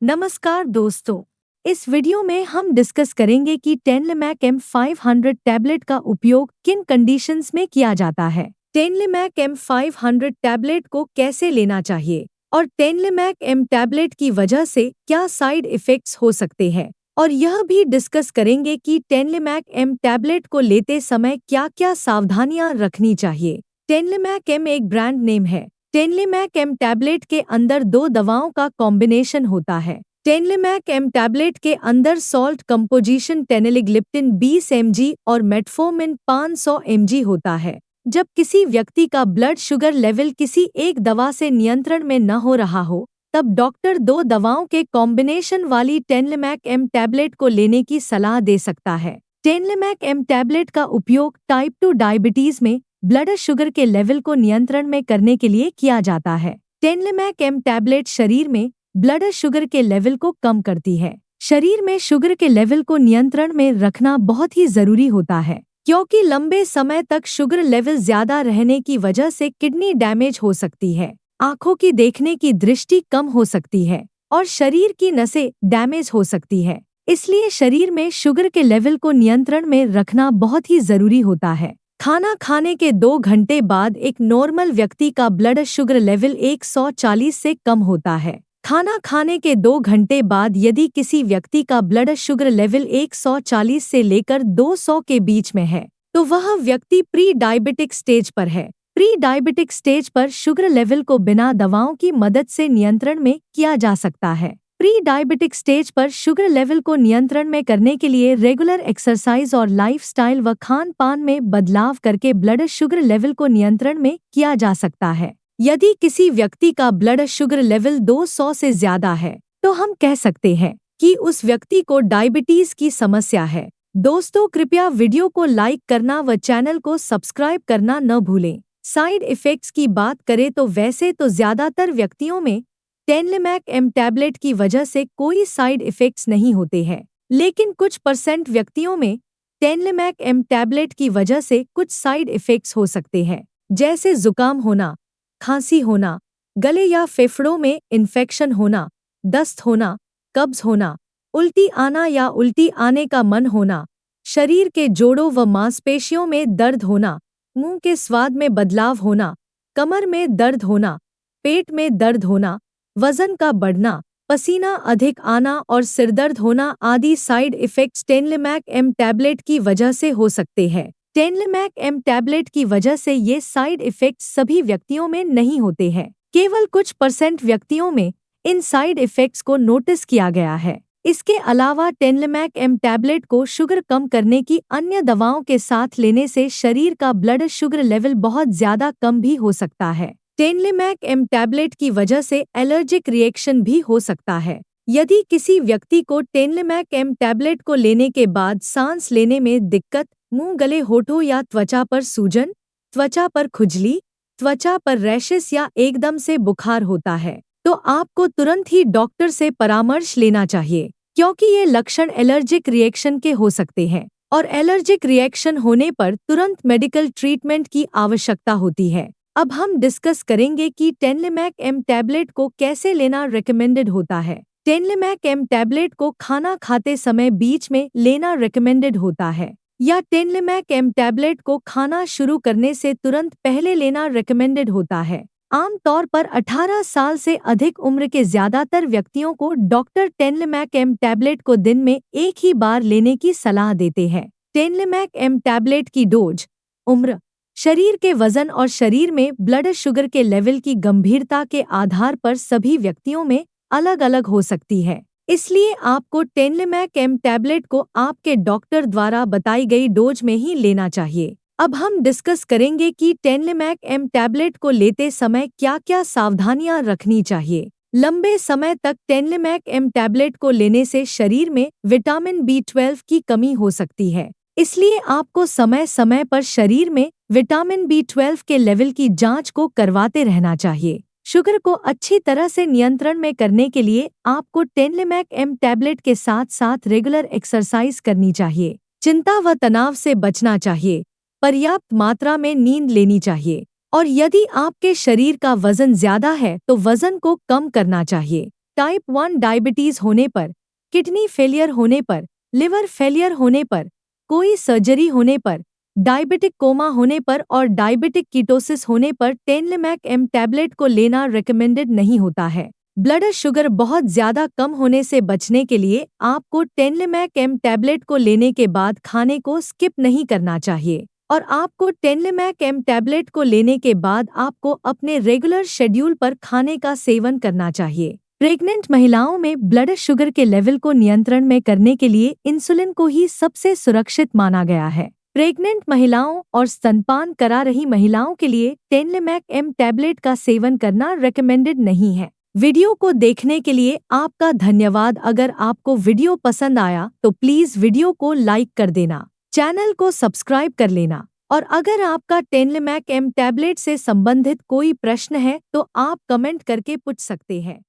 नमस्कार दोस्तों। इस वीडियो में हम डिस्कस करेंगे कि टेनलिमैक M500 टैबलेट का उपयोग किन कंडीशंस में किया जाता है, टेनलिमैक M500 टैबलेट को कैसे लेना चाहिए और टेनलिमैक M टैबलेट की वजह से क्या साइड इफ़ेक्ट्स हो सकते हैं। और यह भी डिस्कस करेंगे कि टेनलिमैक M टैबलेट को लेते समय क्या-क्या सावधानियां रखनी चाहिए। टेनलिमैक M एक ब्रांड नेम है। टेनलिमैक M टैबलेट के अंदर दो दवाओं का कॉम्बिनेशन होता है। टेनलिमैक M टैबलेट के अंदर सॉल्ट कंपोजिशन टेनेलिग्लिप्टिन 20 mg और मेटफॉर्मिन 500 mg होता है। जब किसी व्यक्ति का ब्लड शुगर लेवल किसी एक दवा से नियंत्रण में न हो रहा हो, तब डॉक्टर दो दवाओं के कॉम्बिनेशन वाली टेनलिमैक M टैबलेट को लेने की सलाह दे सकता है। टेनलिमैक M टैबलेट का उपयोग टाइप 2 डायबिटीज में ब्लड शुगर के लेवल को नियंत्रण में करने के लिए किया जाता है। टेनलिमैक M टैबलेट शरीर में ब्लड शुगर के लेवल को कम करती है। शरीर में शुगर के लेवल को नियंत्रण में रखना बहुत ही जरूरी होता है, क्योंकि लंबे समय तक शुगर लेवल ज्यादा रहने की वजह से किडनी डैमेज हो सकती है, आंखों की देखने की दृष्टि कम हो सकती है और शरीर की नसें डैमेज हो सकती है। इसलिए शरीर में शुगर के लेवल को नियंत्रण में रखना बहुत ही जरूरी होता है। खाना खाने के 2 घंटे बाद एक नॉर्मल व्यक्ति का ब्लड शुगर लेवल 140 से कम होता है। खाना खाने के 2 घंटे बाद यदि किसी व्यक्ति का ब्लड शुगर लेवल 140 से लेकर 200 के बीच में है, तो वह व्यक्ति प्री डायबिटिक स्टेज पर है। प्री डायबिटिक स्टेज पर शुगर लेवल को बिना दवाओं की मदद से नियंत्रण में किया जा सकता है। प्री डायबिटिक स्टेज पर शुगर लेवल को नियंत्रण में करने के लिए रेगुलर एक्सरसाइज और लाइफस्टाइल व खान पान में बदलाव करके ब्लड शुगर लेवल को नियंत्रण में किया जा सकता है। यदि किसी व्यक्ति का ब्लड शुगर लेवल 200 से ज्यादा है, तो हम कह सकते हैं कि उस व्यक्ति को डायबिटीज की समस्या है। दोस्तों, कृपया वीडियो को लाइक करना व चैनल को सब्सक्राइब करना न भूलें। साइड इफेक्ट्स की बात करें तो वैसे तो ज्यादातर व्यक्तियों में टेनलिमैक M टैबलेट की वजह से कोई साइड इफेक्ट्स नहीं होते हैं, लेकिन कुछ % व्यक्तियों में टेनलिमैक M टैबलेट की वजह से कुछ साइड इफेक्ट्स हो सकते हैं, जैसे जुकाम होना, खांसी होना, गले या फेफड़ों में इन्फेक्शन होना, दस्त होना, कब्ज होना, उल्टी आना या उल्टी आने का मन होना, शरीर के जोड़ों व मांसपेशियों में दर्द होना, मुंह के स्वाद में बदलाव होना, कमर में दर्द होना, पेट में दर्द होना, वजन का बढ़ना, पसीना अधिक आना और सिरदर्द होना आदि साइड इफेक्ट्स टेनलिमैक M टैबलेट की वजह से हो सकते हैं। टेनलिमैक M टैबलेट की वजह से ये साइड इफेक्ट्स सभी व्यक्तियों में नहीं होते हैं, केवल कुछ % व्यक्तियों में इन साइड इफेक्ट्स को नोटिस किया गया है। इसके अलावा टेनलिमैक M टैबलेट को शुगर कम करने की अन्य दवाओं के साथ लेने से शरीर का ब्लड शुगर लेवल बहुत ज्यादा कम भी हो सकता है। टेनलिमैक M टैबलेट की वजह से एलर्जिक रिएक्शन भी हो सकता है। यदि किसी व्यक्ति को टेनलिमैक M टैबलेट को लेने के बाद सांस लेने में दिक्कत, मुंह, गले, होठों या त्वचा पर सूजन, त्वचा पर खुजली, त्वचा पर रैशेस या एकदम से बुखार होता है, तो आपको तुरंत ही डॉक्टर से परामर्श लेना चाहिए, क्योंकि ये लक्षण एलर्जिक रिएक्शन के हो सकते हैं और एलर्जिक रिएक्शन होने पर तुरंत मेडिकल ट्रीटमेंट की आवश्यकता होती है। अब हम डिस्कस करेंगे कि टेनलिमैक M टैबलेट को कैसे लेना रिकमेंडेड होता है। टेनलिमैक M टैबलेट को खाना खाते समय बीच में लेना रिकमेंडेड होता है, या टेनलिमैक M टैबलेट को खाना शुरू करने से तुरंत पहले लेना रिकमेंडेड होता है। आमतौर पर 18 साल से अधिक उम्र के ज्यादातर व्यक्तियों को डॉक्टर टेनलिमैक M टैबलेट को दिन में एक ही बार लेने की सलाह देते हैं। टेनलिमैक M टैबलेट की डोज, उम्र, शरीर के वजन और शरीर में ब्लड शुगर के लेवल की गंभीरता के आधार पर सभी व्यक्तियों में अलग अलग हो सकती है। इसलिए आपको टेनलिमैक M टैबलेट को आपके डॉक्टर द्वारा बताई गई डोज में ही लेना चाहिए। अब हम डिस्कस करेंगे कि टेनलिमैक M टैबलेट को लेते समय क्या-क्या सावधानियां रखनी चाहिए। लंबे समय तक टेनलिमैक M टैबलेट को लेने से शरीर में विटामिन B12 की कमी हो सकती है, इसलिए आपको समय समय पर शरीर में विटामिन B12 के लेवल की जांच को करवाते रहना चाहिए। शुगर को अच्छी तरह से नियंत्रण में करने के लिए आपको टेनलिमैक M टैबलेट के साथ साथ रेगुलर एक्सरसाइज करनी चाहिए। चिंता व तनाव से बचना चाहिए, पर्याप्त मात्रा में नींद लेनी चाहिए और यदि आपके शरीर का वजन ज्यादा है तो वजन को कम करना चाहिए। टाइप 1 डायबिटीज होने पर, किडनी फेलियर होने पर, लिवर फेलियर होने पर, कोई सर्जरी होने पर, डायबिटिक कोमा होने पर और डायबिटिक कीटोसिस होने पर टेनलिमैक एम टैबलेट को लेना रिकमेंडेड नहीं होता है। ब्लड शुगर बहुत ज़्यादा कम होने से बचने के लिए आपको टेनलिमैक एम टैबलेट को लेने के बाद खाने को स्किप नहीं करना चाहिए और आपको टेनलिमैक एम टैबलेट को लेने के बाद आपको अपने रेगुलर शेड्यूल पर खाने का सेवन करना चाहिए। प्रेग्नेंट महिलाओं में ब्लड शुगर के लेवल को नियंत्रण में करने के लिए इंसुलिन को ही सबसे सुरक्षित माना गया है। प्रेग्नेंट महिलाओं और स्तनपान करा रही महिलाओं के लिए टेनलिमैक एम टैबलेट का सेवन करना रिकमेंडेड नहीं है। वीडियो को देखने के लिए आपका धन्यवाद। अगर आपको वीडियो पसंद आया तो प्लीज़ वीडियो को लाइक कर देना, चैनल को सब्सक्राइब कर लेना और अगर आपका टेनलिमैक एम टैबलेट से संबंधित कोई प्रश्न है तो आप कमेंट करके पूछ सकते हैं।